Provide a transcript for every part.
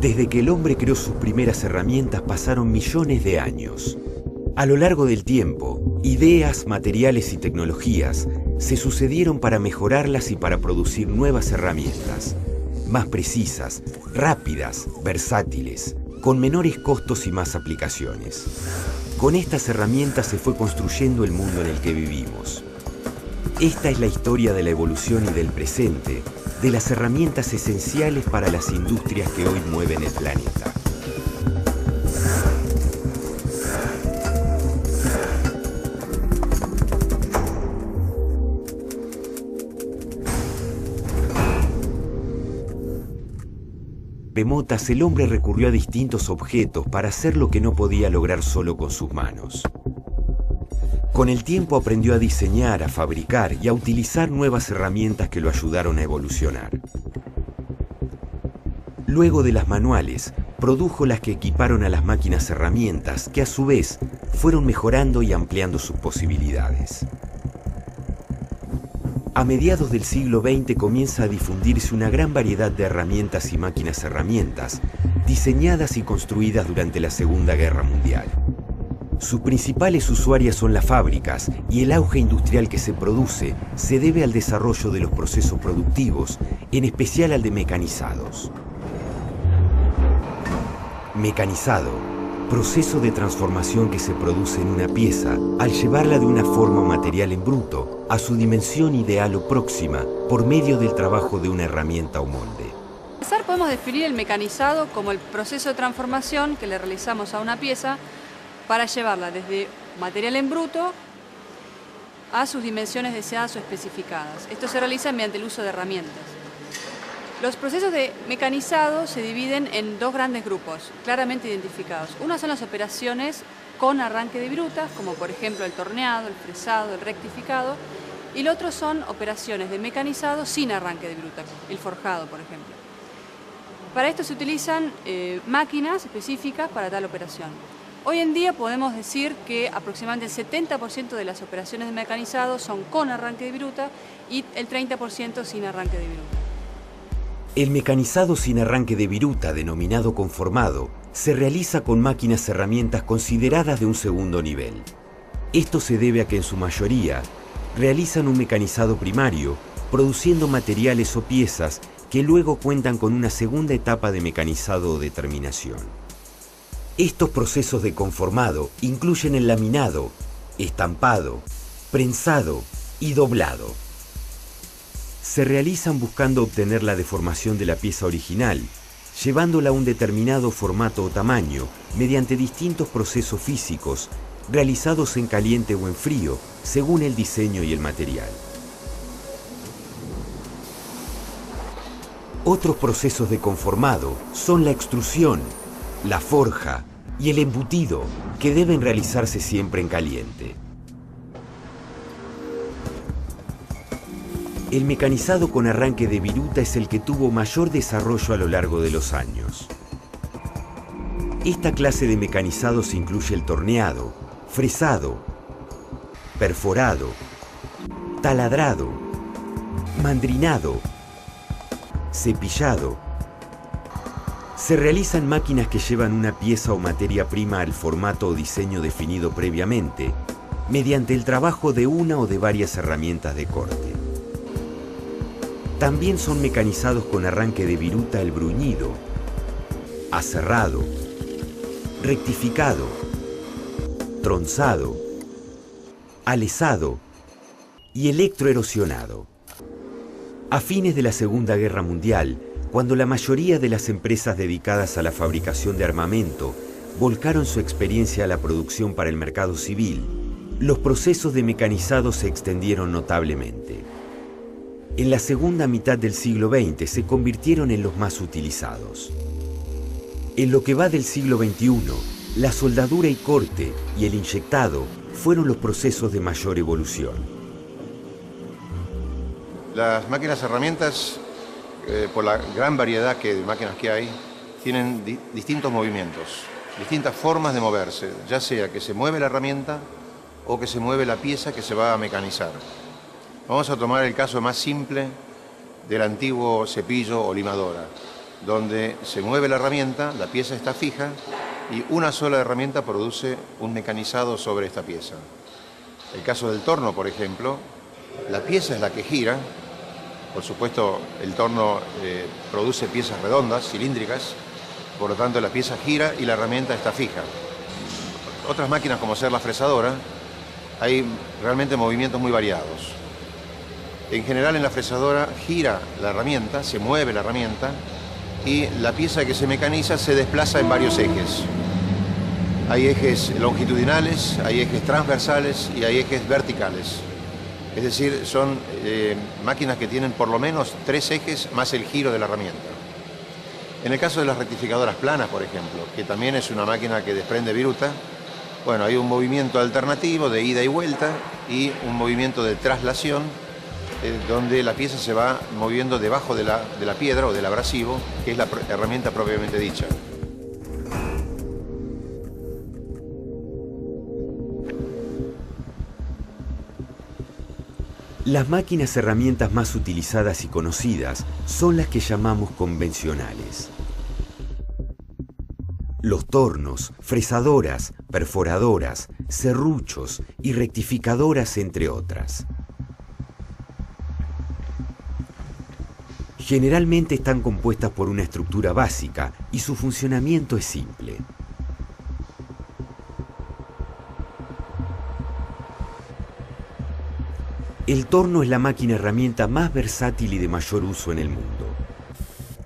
Desde que el hombre creó sus primeras herramientas pasaron millones de años. A lo largo del tiempo, ideas, materiales y tecnologías se sucedieron para mejorarlas y para producir nuevas herramientas, más precisas, rápidas, versátiles, con menores costos y más aplicaciones. Con estas herramientas se fue construyendo el mundo en el que vivimos. Esta es la historia de la evolución y del presente, de las herramientas esenciales para las industrias que hoy mueven el planeta. Remotas, el hombre recurrió a distintos objetos para hacer lo que no podía lograr solo con sus manos. Con el tiempo aprendió a diseñar, a fabricar y a utilizar nuevas herramientas que lo ayudaron a evolucionar. Luego de las manuales, produjo las que equiparon a las máquinas herramientas, que a su vez fueron mejorando y ampliando sus posibilidades. A mediados del siglo XX comienza a difundirse una gran variedad de herramientas y máquinas herramientas, diseñadas y construidas durante la Segunda Guerra Mundial. Sus principales usuarias son las fábricas, y el auge industrial que se produce se debe al desarrollo de los procesos productivos, en especial al de mecanizados. Mecanizado, proceso de transformación que se produce en una pieza al llevarla de una forma material en bruto a su dimensión ideal o próxima por medio del trabajo de una herramienta o molde. Podemos definir el mecanizado como el proceso de transformación que le realizamos a una pieza para llevarla desde material en bruto a sus dimensiones deseadas o especificadas. Esto se realiza mediante el uso de herramientas. Los procesos de mecanizado se dividen en dos grandes grupos, claramente identificados. Una son las operaciones con arranque de virutas, como por ejemplo el torneado, el fresado, el rectificado, y el otro son operaciones de mecanizado sin arranque de viruta, el forjado, por ejemplo. Para esto se utilizan máquinas específicas para tal operación. Hoy en día podemos decir que aproximadamente el 70% de las operaciones de mecanizado son con arranque de viruta y el 30% sin arranque de viruta. El mecanizado sin arranque de viruta, denominado conformado, se realiza con máquinas herramientas consideradas de un segundo nivel. Esto se debe a que en su mayoría realizan un mecanizado primario, produciendo materiales o piezas que luego cuentan con una segunda etapa de mecanizado o determinación. Estos procesos de conformado incluyen el laminado, estampado, prensado y doblado. Se realizan buscando obtener la deformación de la pieza original, llevándola a un determinado formato o tamaño mediante distintos procesos físicos realizados en caliente o en frío, según el diseño y el material. Otros procesos de conformado son la extrusión, la forja y el embutido, que deben realizarse siempre en caliente. El mecanizado con arranque de viruta es el que tuvo mayor desarrollo a lo largo de los años. Esta clase de mecanizados incluye el torneado, fresado, perforado, taladrado, mandrinado, cepillado. Se realizan máquinas que llevan una pieza o materia prima al formato o diseño definido previamente, mediante el trabajo de una o de varias herramientas de corte. También son mecanizados con arranque de viruta el bruñido, aserrado, rectificado, tronzado, alesado y electroerosionado. A fines de la Segunda Guerra Mundial, cuando la mayoría de las empresas dedicadas a la fabricación de armamento volcaron su experiencia a la producción para el mercado civil, los procesos de mecanizado se extendieron notablemente. En la segunda mitad del siglo XX se convirtieron en los más utilizados. En lo que va del siglo XXI, la soldadura y corte y el inyectado fueron los procesos de mayor evolución. Las máquinas herramientas, por la gran variedad de máquinas que hay, tienen distintos movimientos, distintas formas de moverse, ya sea que se mueve la herramienta o que se mueve la pieza que se va a mecanizar. Vamos a tomar el caso más simple del antiguo cepillo o limadora. donde se mueve la herramienta, la pieza está fija y una sola herramienta produce un mecanizado sobre esta pieza. El caso del torno, por ejemplo, la pieza es la que gira. Por supuesto, el torno produce piezas redondas, cilíndricas, por lo tanto la pieza gira y la herramienta está fija. Otras máquinas, como ser la fresadora, hay realmente movimientos muy variados. En general, en la fresadora gira la herramienta, se mueve la herramienta y la pieza que se mecaniza se desplaza en varios ejes. Hay ejes longitudinales, hay ejes transversales y hay ejes verticales. Es decir, son máquinas que tienen por lo menos 3 ejes más el giro de la herramienta. En el caso de las rectificadoras planas, por ejemplo, que también es una máquina que desprende viruta, bueno, hay un movimiento alternativo de ida y vuelta y un movimiento de traslación donde la pieza se va moviendo debajo de la piedra o del abrasivo, que es la herramienta propiamente dicha. Las máquinas herramientas más utilizadas y conocidas son las que llamamos convencionales. Los tornos, fresadoras, perforadoras, serruchos y rectificadoras, entre otras. Generalmente están compuestas por una estructura básica y su funcionamiento es simple. El torno es la máquina herramienta más versátil y de mayor uso en el mundo.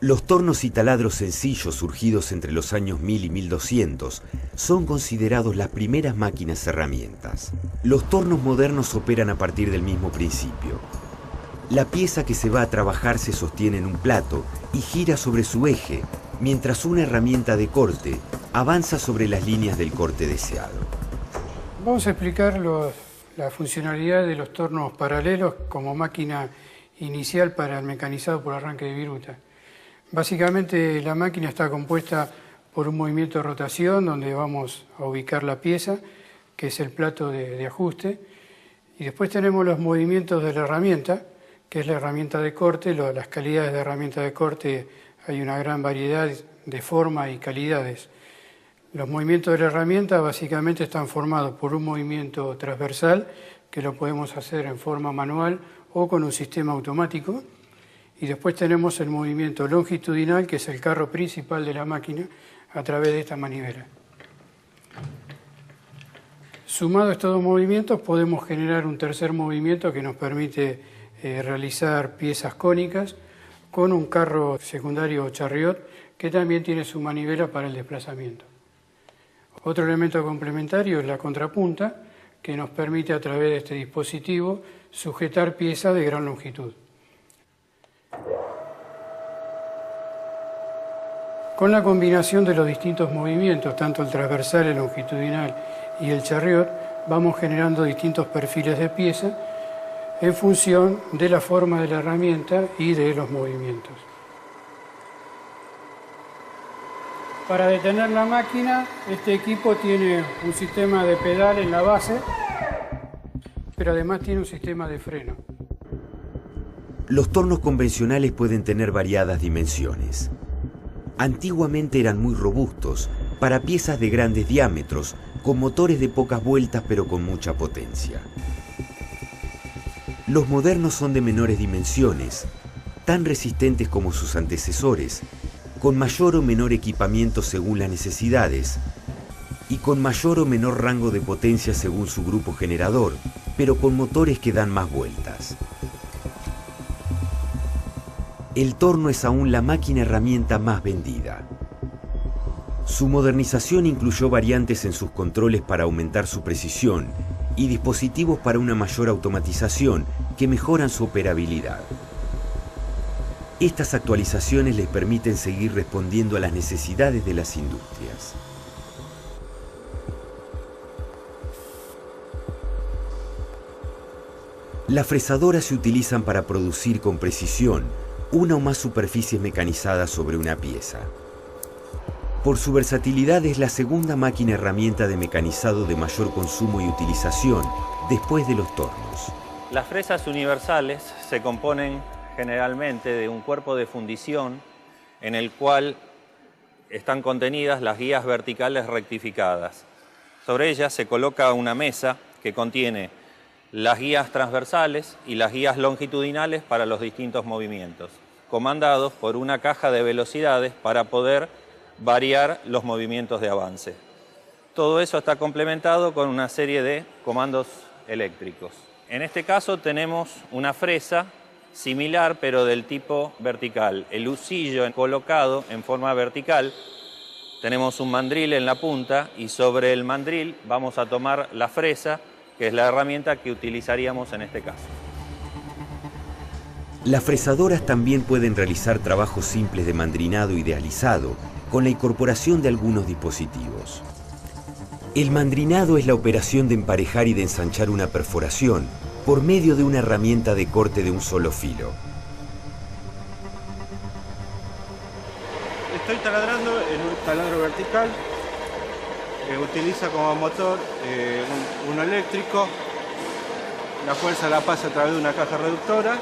Los tornos y taladros sencillos surgidos entre los años 1000 y 1200 son considerados las primeras máquinas herramientas. Los tornos modernos operan a partir del mismo principio. La pieza que se va a trabajar se sostiene en un plato y gira sobre su eje, mientras una herramienta de corte avanza sobre las líneas del corte deseado. Vamos a explicar la funcionalidad de los tornos paralelos como máquina inicial para el mecanizado por arranque de viruta. Básicamente la máquina está compuesta por un movimiento de rotación donde vamos a ubicar la pieza, que es el plato de ajuste, y después tenemos los movimientos de la herramienta, que es la herramienta de corte. Las calidades de herramienta de corte, hay una gran variedad de forma y calidades. Los movimientos de la herramienta básicamente están formados por un movimiento transversal, que lo podemos hacer en forma manual o con un sistema automático. Y después tenemos el movimiento longitudinal, que es el carro principal de la máquina, a través de esta manivela. Sumado a estos dos movimientos, podemos generar un tercer movimiento que nos permite realizar piezas cónicas con un carro secundario o chariot, que también tiene su manivela para el desplazamiento. Otro elemento complementario es la contrapunta, que nos permite a través de este dispositivo sujetar piezas de gran longitud. Con la combinación de los distintos movimientos, tanto el transversal, el longitudinal y el chariot, vamos generando distintos perfiles de pieza en función de la forma de la herramienta y de los movimientos. Para detener la máquina, este equipo tiene un sistema de pedal en la base, pero además tiene un sistema de freno. Los tornos convencionales pueden tener variadas dimensiones. Antiguamente eran muy robustos para piezas de grandes diámetros, con motores de pocas vueltas pero con mucha potencia. Los modernos son de menores dimensiones, tan resistentes como sus antecesores, con mayor o menor equipamiento según las necesidades y con mayor o menor rango de potencia según su grupo generador, pero con motores que dan más vueltas. El torno es aún la máquina herramienta más vendida. Su modernización incluyó variantes en sus controles para aumentar su precisión y dispositivos para una mayor automatización que mejoran su operabilidad. Estas actualizaciones les permiten seguir respondiendo a las necesidades de las industrias. Las fresadoras se utilizan para producir con precisión una o más superficies mecanizadas sobre una pieza. Por su versatilidad es la segunda máquina herramienta de mecanizado de mayor consumo y utilización, después de los tornos. Las fresas universales se componen generalmente de un cuerpo de fundición en el cual están contenidas las guías verticales rectificadas. Sobre ellas se coloca una mesa que contiene las guías transversales y las guías longitudinales para los distintos movimientos, comandados por una caja de velocidades para poder variar los movimientos de avance. Todo eso está complementado con una serie de comandos eléctricos. En este caso tenemos una fresa similar pero del tipo vertical. El husillo colocado en forma vertical, tenemos un mandril en la punta y sobre el mandril vamos a tomar la fresa, que es la herramienta que utilizaríamos en este caso. Las fresadoras también pueden realizar trabajos simples de mandrinado y de alisado, con la incorporación de algunos dispositivos. El mandrinado es la operación de emparejar y de ensanchar una perforación por medio de una herramienta de corte de un solo filo. Estoy taladrando en un taladro vertical. Utiliza como motor uno eléctrico. La fuerza la pasa a través de una caja reductora.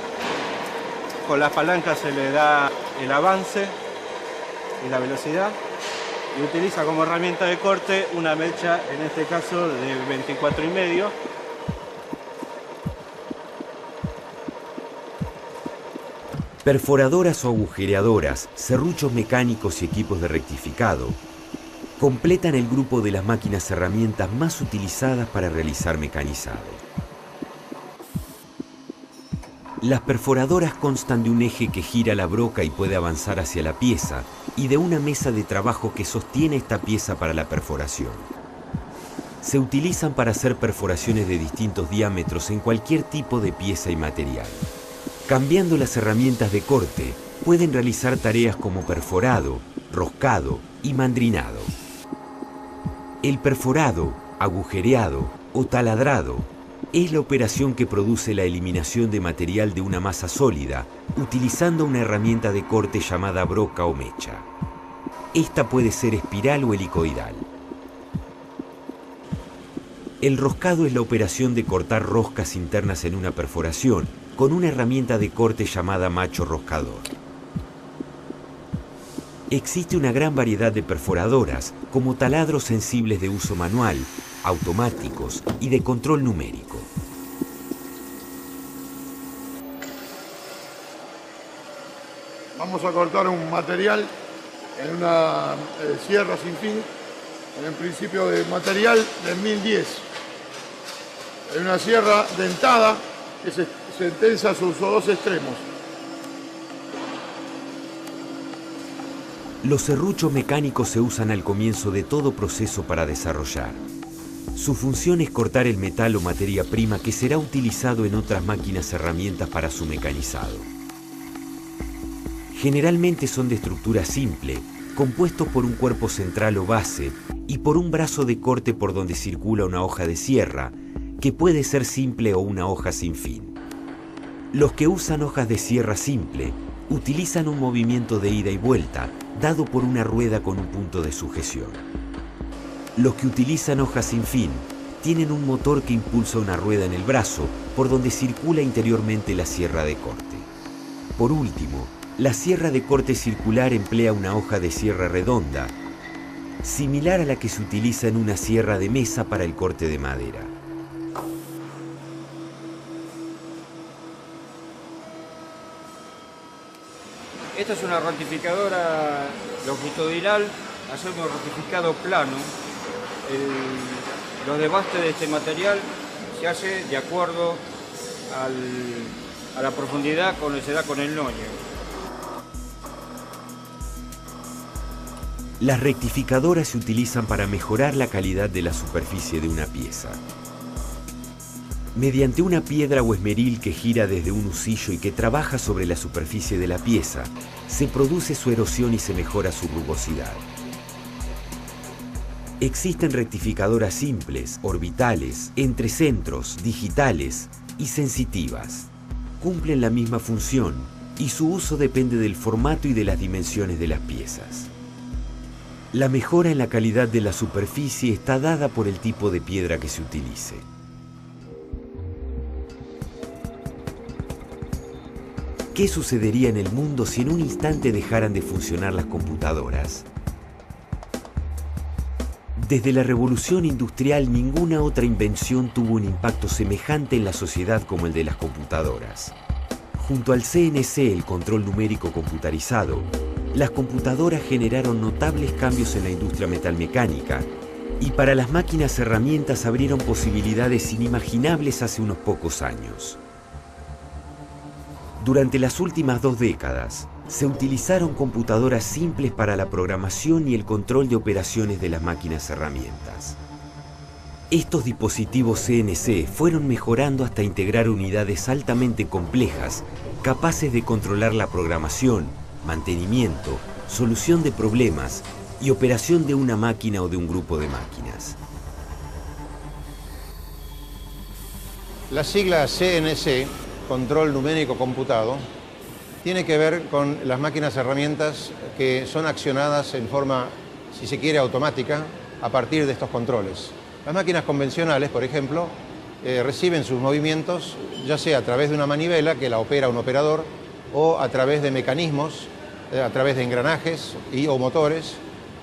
Con las palancas se le da el avance y la velocidad. Y utiliza como herramienta de corte una mecha, en este caso de 24,5. Perforadoras o agujereadoras, serruchos mecánicos y equipos de rectificado completan el grupo de las máquinas herramientas más utilizadas para realizar mecanizado. Las perforadoras constan de un eje que gira la broca y puede avanzar hacia la pieza y de una mesa de trabajo que sostiene esta pieza para la perforación. Se utilizan para hacer perforaciones de distintos diámetros en cualquier tipo de pieza y material. Cambiando las herramientas de corte, pueden realizar tareas como perforado, roscado y mandrinado. El perforado, agujereado o taladrado es la operación que produce la eliminación de material de una masa sólida utilizando una herramienta de corte llamada broca o mecha. Esta puede ser espiral o helicoidal. El roscado es la operación de cortar roscas internas en una perforación con una herramienta de corte llamada macho roscador. Existe una gran variedad de perforadoras, como taladros sensibles de uso manual, automáticos y de control numérico. Vamos a cortar un material en una sierra sin fin, en el principio de material de 1010. Es una sierra dentada que se tensa sus dos extremos. Los serruchos mecánicos se usan al comienzo de todo proceso para desarrollar. Su función es cortar el metal o materia prima que será utilizado en otras máquinas herramientas para su mecanizado. Generalmente son de estructura simple, compuestos por un cuerpo central o base y por un brazo de corte por donde circula una hoja de sierra, que puede ser simple o una hoja sin fin. Los que usan hojas de sierra simple utilizan un movimiento de ida y vuelta dado por una rueda con un punto de sujeción. Los que utilizan hojas sin fin tienen un motor que impulsa una rueda en el brazo por donde circula interiormente la sierra de corte. Por último, la sierra de corte circular emplea una hoja de sierra redonda, similar a la que se utiliza en una sierra de mesa para el corte de madera. Esta es una rectificadora longitudinal, hacemos rectificado plano. Los desbastes de este material se hace de acuerdo a la profundidad que se da con el noño. Las rectificadoras se utilizan para mejorar la calidad de la superficie de una pieza. Mediante una piedra o esmeril que gira desde un husillo y que trabaja sobre la superficie de la pieza, se produce su erosión y se mejora su rugosidad. Existen rectificadoras simples, orbitales, entrecentros, digitales y sensitivas. Cumplen la misma función y su uso depende del formato y de las dimensiones de las piezas. La mejora en la calidad de la superficie está dada por el tipo de piedra que se utilice. ¿Qué sucedería en el mundo si en un instante dejaran de funcionar las computadoras? Desde la revolución industrial, ninguna otra invención tuvo un impacto semejante en la sociedad como el de las computadoras. Junto al CNC, el control numérico computarizado, las computadoras generaron notables cambios en la industria metalmecánica y para las máquinas herramientas abrieron posibilidades inimaginables hace unos pocos años. Durante las últimas 2 décadas, se utilizaron computadoras simples para la programación y el control de operaciones de las máquinas herramientas. Estos dispositivos CNC fueron mejorando hasta integrar unidades altamente complejas, capaces de controlar la programación, mantenimiento, solución de problemas y operación de una máquina o de un grupo de máquinas. La sigla CNC, Control Numérico Computado, tiene que ver con las máquinas herramientas que son accionadas en forma, si se quiere, automática a partir de estos controles. Las máquinas convencionales, por ejemplo, reciben sus movimientos ya sea a través de una manivela que la opera un operador o a través de mecanismos, a través de engranajes o motores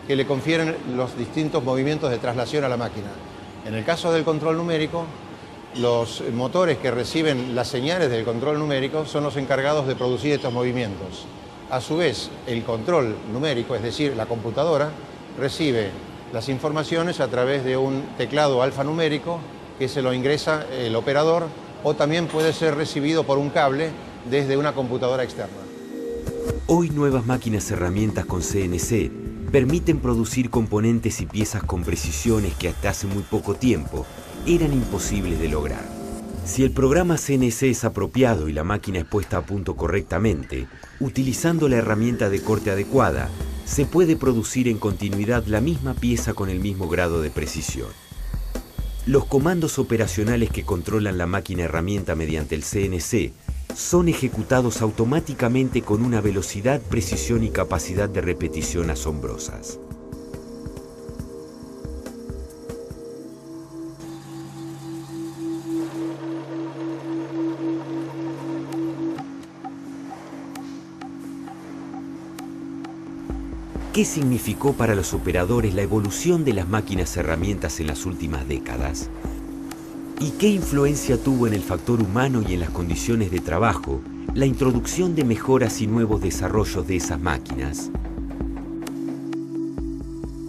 que le confieren los distintos movimientos de traslación a la máquina. En el caso del control numérico, los motores que reciben las señales del control numérico son los encargados de producir estos movimientos. A su vez, el control numérico, es decir, la computadora, recibe las informaciones a través de un teclado alfanumérico que se lo ingresa el operador o también puede ser recibido por un cable desde una computadora externa. Hoy nuevas máquinas herramientas con CNC permiten producir componentes y piezas con precisiones que hasta hace muy poco tiempo eran imposibles de lograr. Si el programa CNC es apropiado y la máquina es puesta a punto correctamente, utilizando la herramienta de corte adecuada, se puede producir en continuidad la misma pieza con el mismo grado de precisión. Los comandos operacionales que controlan la máquina herramienta mediante el CNC son ejecutados automáticamente con una velocidad, precisión y capacidad de repetición asombrosas. ¿Qué significó para los operadores la evolución de las máquinas herramientas en las últimas décadas? ¿Y qué influencia tuvo en el factor humano y en las condiciones de trabajo la introducción de mejoras y nuevos desarrollos de esas máquinas?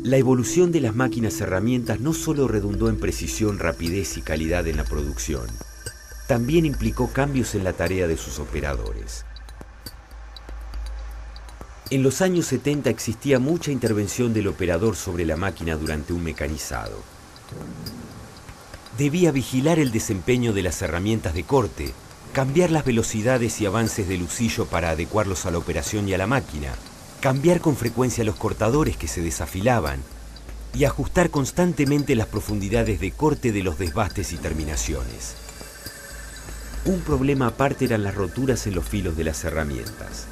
La evolución de las máquinas herramientas no solo redundó en precisión, rapidez y calidad en la producción, también implicó cambios en la tarea de sus operadores. En los años 70 existía mucha intervención del operador sobre la máquina durante un mecanizado. Debía vigilar el desempeño de las herramientas de corte, cambiar las velocidades y avances del husillo para adecuarlos a la operación y a la máquina, cambiar con frecuencia los cortadores que se desafilaban y ajustar constantemente las profundidades de corte de los desbastes y terminaciones. Un problema aparte eran las roturas en los filos de las herramientas.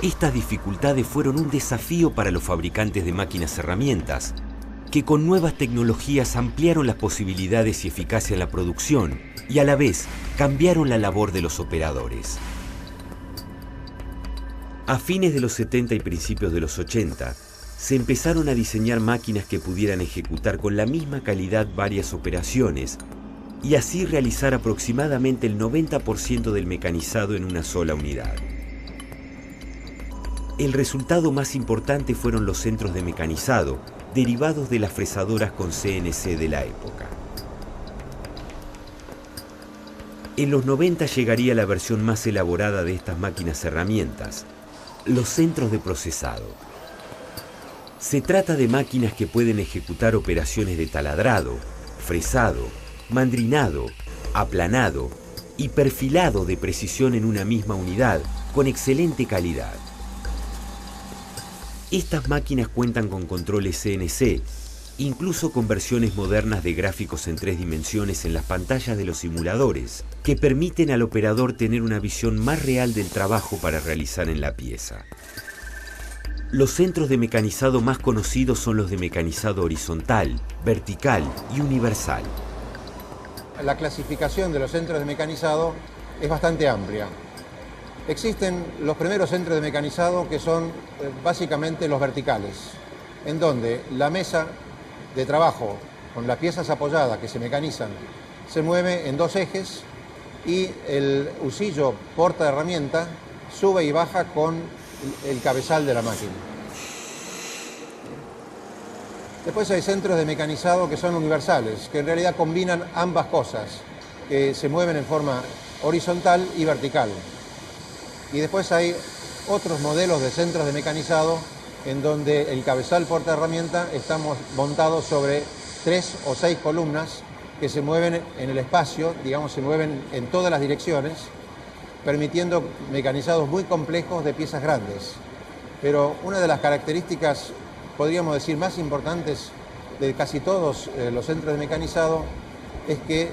Estas dificultades fueron un desafío para los fabricantes de máquinas herramientas, que con nuevas tecnologías ampliaron las posibilidades y eficacia en la producción y a la vez cambiaron la labor de los operadores. A fines de los 70 y principios de los 80, se empezaron a diseñar máquinas que pudieran ejecutar con la misma calidad varias operaciones y así realizar aproximadamente el 90% del mecanizado en una sola unidad. El resultado más importante fueron los centros de mecanizado, derivados de las fresadoras con CNC de la época. En los 90 llegaría la versión más elaborada de estas máquinas herramientas, los centros de procesado. Se trata de máquinas que pueden ejecutar operaciones de taladrado, fresado, mandrinado, aplanado y perfilado de precisión en una misma unidad, con excelente calidad. Estas máquinas cuentan con controles CNC, incluso con versiones modernas de gráficos en 3 dimensiones en las pantallas de los simuladores, que permiten al operador tener una visión más real del trabajo para realizar en la pieza. Los centros de mecanizado más conocidos son los de mecanizado horizontal, vertical y universal. La clasificación de los centros de mecanizado es bastante amplia. Existen los primeros centros de mecanizado que son básicamente los verticales, en donde la mesa de trabajo con las piezas apoyadas que se mecanizan se mueve en dos ejes y el husillo porta herramienta sube y baja con el cabezal de la máquina. Después hay centros de mecanizado que son universales, que en realidad combinan ambas cosas, que se mueven en forma horizontal y vertical. Y después hay otros modelos de centros de mecanizado en donde el cabezal porta herramienta está montado sobre 3 o 6 columnas que se mueven en el espacio, digamos, se mueven en todas las direcciones, permitiendo mecanizados muy complejos de piezas grandes. Pero una de las características, podríamos decir, más importantes de casi todos los centros de mecanizado es que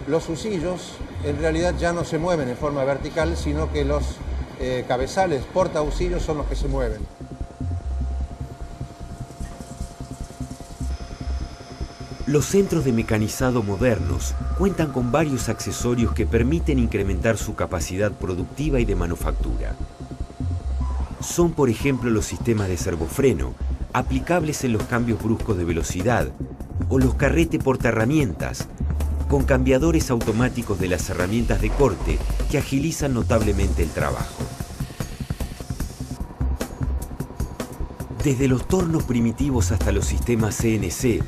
los husillos en realidad ya no se mueven en forma vertical, sino que los cabezales porta husillos son los que se mueven. Los centros de mecanizado modernos cuentan con varios accesorios que permiten incrementar su capacidad productiva y de manufactura. Son, por ejemplo, los sistemas de servofreno, aplicables en los cambios bruscos de velocidad, o los carrete portaherramientas, con cambiadores automáticos de las herramientas de corte que agilizan notablemente el trabajo. Desde los tornos primitivos hasta los sistemas CNC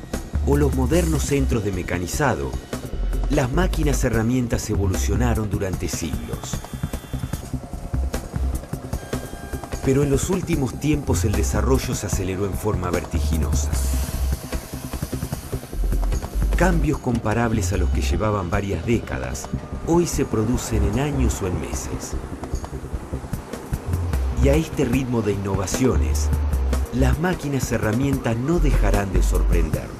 o los modernos centros de mecanizado, las máquinas herramientas evolucionaron durante siglos. Pero en los últimos tiempos el desarrollo se aceleró en forma vertiginosa. Cambios comparables a los que llevaban varias décadas, hoy se producen en años o en meses. Y a este ritmo de innovaciones, las máquinas herramientas no dejarán de sorprendernos.